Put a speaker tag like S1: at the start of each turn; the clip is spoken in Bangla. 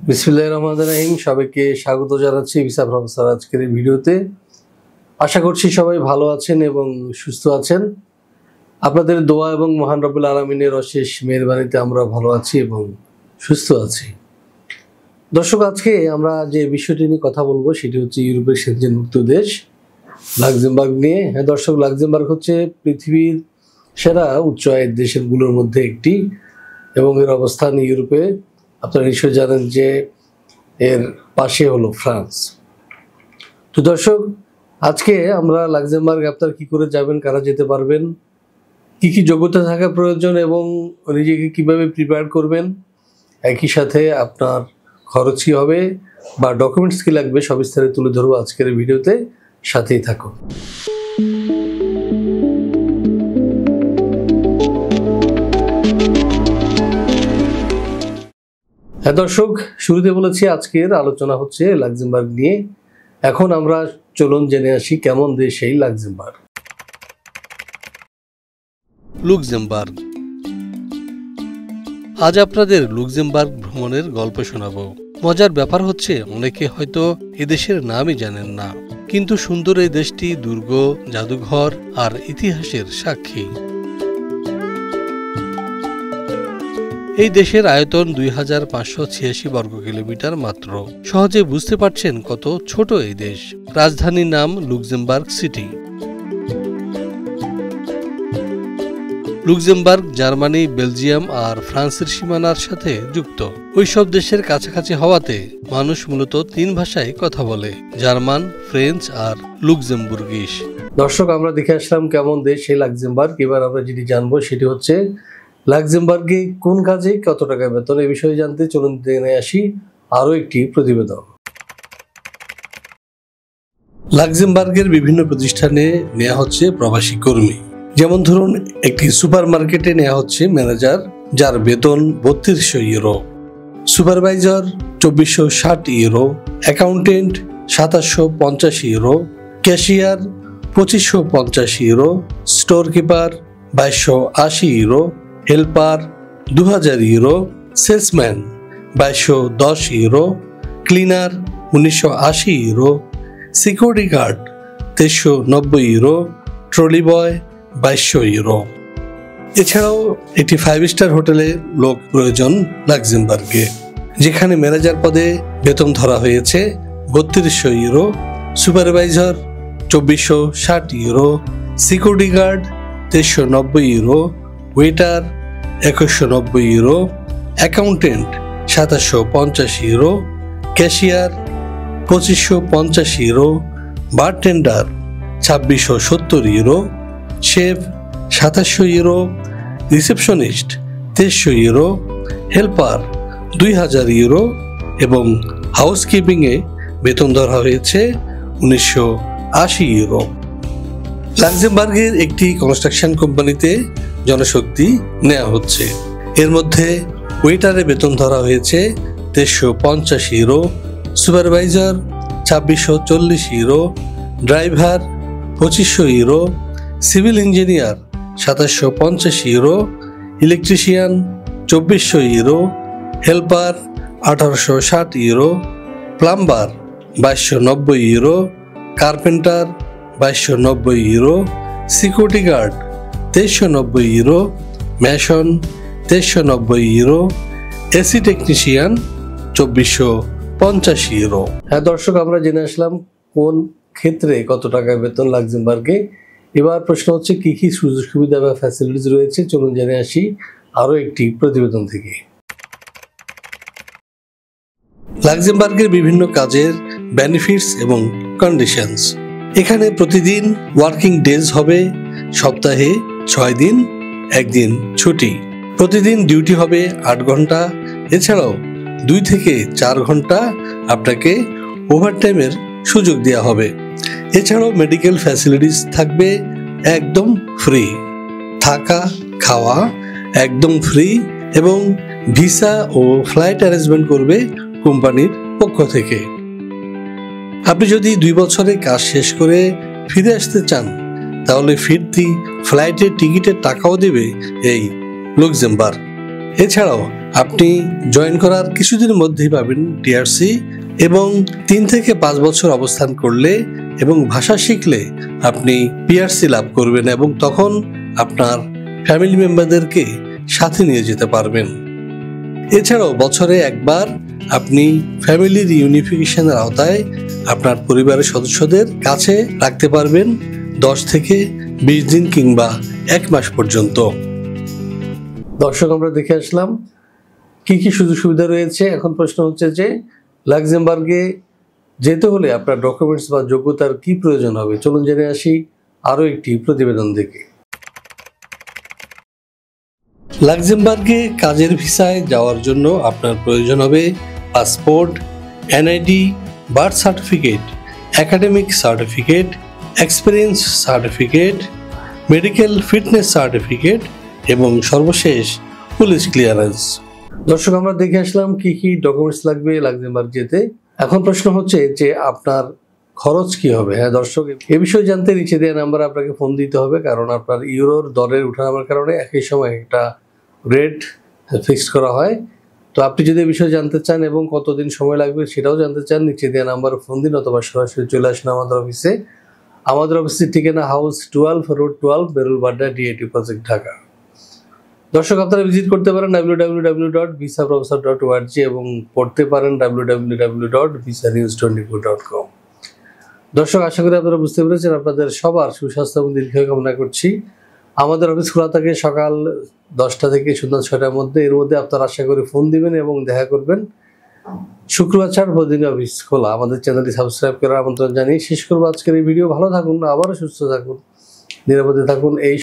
S1: বিসমিল্লাহির রহমানির রহিম। সবাইকে স্বাগত জানাচ্ছি ভিসা প্রফেসর আজকের এই ভিডিওতে। আশা করছি সবাই ভালো আছেন এবং সুস্থ আছেন। আপনাদের দোয়া এবং মহান রব্বুল আলামিনের অশেষ মেহেরবানিতে আমরা ভালো আছি এবং সুস্থ আছি। দর্শক, আজকে আমরা যে বিষয়টি নিয়ে কথা বলবো সেটি হচ্ছে ইউরোপের সেনজেনভুক্ত দেশ লাক্সেমবার্গ নিয়ে। হ্যাঁ দর্শক, লাক্সেমবার্গ হচ্ছে পৃথিবীর সেরা উচ্চ আয়ের দেশগুলোর মধ্যে একটি এবং এর অবস্থান ইউরোপে। আপনারা নিশ্চয়ই জানেন যে এর পাশে হলো ফ্রান্স। তো দর্শক, আজকে আমরা লাক্সেমবার্গ আপনারা কি করে যাবেন, কারা যেতে পারবেন, কি কি যোগ্যতা থাকা প্রয়োজন এবং নিজেকে কিভাবে প্রিপেয়ার করবেন, একই সাথে আপনার খরচ কী হবে বা ডকুমেন্টস কী লাগবে সব বিস্তারিত তুলে ধরবো আজকের ভিডিওতে। সাথেই থাকুন। হ্যাঁ দর্শক, শুরুতে বলেছি আজকের আলোচনা হচ্ছে লাক্সেমবার্গ নিয়ে। এখন আমরা চলুন জেনে আসি কেমন দেশ এই লাক্সেমবার্গ।
S2: লুক্সেমবার্গ। আজ আপনাদের লুক্সেমবার্গ ভ্রমণের গল্প শোনাবো। মজার ব্যাপার হচ্ছে অনেকে হয়তো এদেশের নামই জানেন না, কিন্তু সুন্দর এই দেশটি দুর্গ, জাদুঘর আর ইতিহাসের সাক্ষী। এই দেশের আয়তন 2586 বর্গ কিলোমিটার মাত্র। সহজে বুঝতে পারছেন কত ছোট এই দেশ। রাজধানীর নাম Luxembourg City. Luxembourg Germany, Belgium আর ফ্রান্সের সীমানার সাথে যুক্ত। ওইসব দেশের কাছাকাছি হওয়াতে মানুষ মূলত 3 ভাষায় কথা বলে: জার্মান, ফ্রেঞ্চ আর লুক্সেমবুর্গিশ।
S1: দর্শক, আমরা দেখে আসলাম কেমন দেশ এই লাক্সেমবার্গ। এবার আমরা যেটি জানবো সেটি হচ্ছে লাক্সেমবার্গে কোন কাজে কত টাকা বেতন। এই বিষয়ে জানতে চলুন জেনে আসি আরও একটি প্রতিবেদন। লাক্সেমবার্গের বিভিন্ন প্রতিষ্ঠানে নেওয়া হচ্ছে প্রবাসী কর্মী। যেমন ধরুন, একটি সুপার মার্কেটে নেওয়া হচ্ছে ম্যানেজার, যার বেতন 3200 euro, supervisor 2460 euro, accountant 2750 euro, cashier 2550 euro, storekeeper 2280 euro, helper 2000 euro, salesman 2210 euro, cleaner 1980 euro, security guard 2390 euro, trolley boy 2200 euro. এছাড়াও একটি 5 স্টার হোটেলে লোক প্রয়োজন লাক্সেমবার্গে, যেখানে ম্যানেজার পদে বেতন ধরা হয়েছে 3200 euro, supervisor 2460 euro, security guard 2390 euro, waiter 2190 euro, accountant 2750 euro, cashier 2550 euro, bartender 2670 euro, chef 2700 euro, receptionist 2300 euro, helper 2000 euro এবং হাউসকিপিংয়ে বেতন ধরা হয়েছে 1980 ইউরো। লাক্সেমবার্গের একটি কনস্ট্রাকশন কোম্পানিতে জনশক্তি নেওয়া হচ্ছে। এর মধ্যে ওয়েটারে বেতন ধরা হয়েছে 2350 euro, supervisor 2640 euro, driver 2500 euro, civil engineer 2750 euro, electrician 2400 euro, helper 1860 euro, plumber 2290 euro, carpenter 2290 euro, security guard 2390 euro, mason 2390 euro, AC technician 2450 euro. হ্যাঁ দর্শক, আমরা জেনে আসলাম কোন ক্ষেত্রে কত টাকা বেতন লাক্সেমবার্গে। এবার প্রশ্ন হচ্ছে কি কি সুযোগ সুবিধা বা ফ্যাসিলিটিস রয়েছে। চলুন জেনে আসি আরও একটি প্রতিবেদন থেকে। লাক্সেমবার্গের বিভিন্ন কাজের বেনিফিটস এবং কন্ডিশনস। এখানে প্রতিদিন ওয়ার্কিং ডেজ হবে, সপ্তাহে 6 দিন, 1 দিন ছুটি। প্রতিদিন ডিউটি হবে 8 ঘন্টা। এছাড়াও 2 থেকে 4 ঘন্টা আপনাকে ওভারটাইমের সুযোগ দেওয়া হবে। এছাড়াও মেডিকেল ফ্যাসিলিটিস থাকবে একদম ফ্রি, থাকা খাওয়া একদম ফ্রি এবং ভিসা ও ফ্লাইট অ্যারেঞ্জমেন্ট করবে কোম্পানির পক্ষ থেকে। আপনি যদি 2 বছরে কাজ শেষ করে ফিরে আসতে চান তাহলে ফিরতি ফ্লাইটের টিকিটের টাকাও দেবে এই লুক্সেমবার্গ। এছাড়াও আপনি জয়েন করার কিছুদিনের মধ্যেই পাবেন টিআরসি এবং 3 থেকে 5 বছর অবস্থান করলে এবং ভাষা শিখলে আপনি পিআরসি লাভ করবেন এবং তখন আপনার ফ্যামিলি মেম্বারদেরকে সাথে নিয়ে যেতে পারবেন। এছাড়াও বছরে একবার আপনি ফ্যামিলির ইউনিফিকেশনের আওতায় আপনার পরিবারের সদস্যদের কাছে রাখতে পারবেন 10 থেকে 20 দিন কিংবা 1 মাস পর্যন্ত। দর্শক, আমরা দেখে আসলাম কি কি সুযোগ সুবিধা রয়েছে। এখন প্রশ্ন হচ্ছে যে লাক্সেমবার্গে যেতে হলে আপনার ডকুমেন্টস বা যোগ্যতার কি প্রয়োজন হবে। চলুন জেনে আসি আরও একটি প্রতিবেদন থেকে। লাক্সেমবার্গে কাজের ভিসায় যাওয়ার জন্য আপনার প্রয়োজন হবে passport, NID, birth certificate, academic certificate, experience certificate, medical fitness certificate এবং সর্বশেষ পুলিশ ক্লিয়ারেন্স। দর্শক, আমরা দেখে আসলাম কি কি ডকুমেন্টস লাগবে লাক্সেমবার্গ যেতে। এখন প্রশ্ন হচ্ছে যে আপনার খরচ কি হবে। হ্যাঁ দর্শক, এ বিষয়ে জানতে নিচে দেওয়া নাম্বারে আপনাকে ফোন দিতে হবে, কারণ আপনার ইউরোর দরের উঠানামার কারণে একই সময় একটা রেট ফিক্সড করা হয়। তো আপনি যদি এই বিষয়ে জানতে চান এবং কতদিন সময় লাগবে সেটাও জানতে চান, নিচে দেওয়া নাম্বারে ফোন দিন অথবা সরাসরি চলে আসুন আমাদের অফিসে। আমাদের অফিসের ঠিকানা house 12 road 12, Berulbadda, DAT project, Dhaka. দর্শক, আপনারা ভিজিট করতে পারেন www.visaprofessor.org এবং পড়তে পারেন www.visanews24.com। দর্শক, আশা করি আপনারা বুঝতে পেরেছেন। আপনাদের সবার সুস্বাস্থ্য এবং দীর্ঘায়ু কামনা করছি। আমাদের অফিস খোলা থাকে সকাল 10টা থেকে সন্ধ্যা 6টার মধ্যে। এর মধ্যে আপনারা আশা করি ফোন দিবেন এবং দেখা করবেন। শুক্রবার ছাড় প্রতিদিন অফিস খোলা। আমাদের চ্যানেলটি সাবস্ক্রাইব করার আমন্ত্রণ জানিয়ে শেষ করবো আজকের এই ভিডিও। ভালো থাকুন, আবারও সুস্থ থাকুন, নিরাপদে থাকুন এই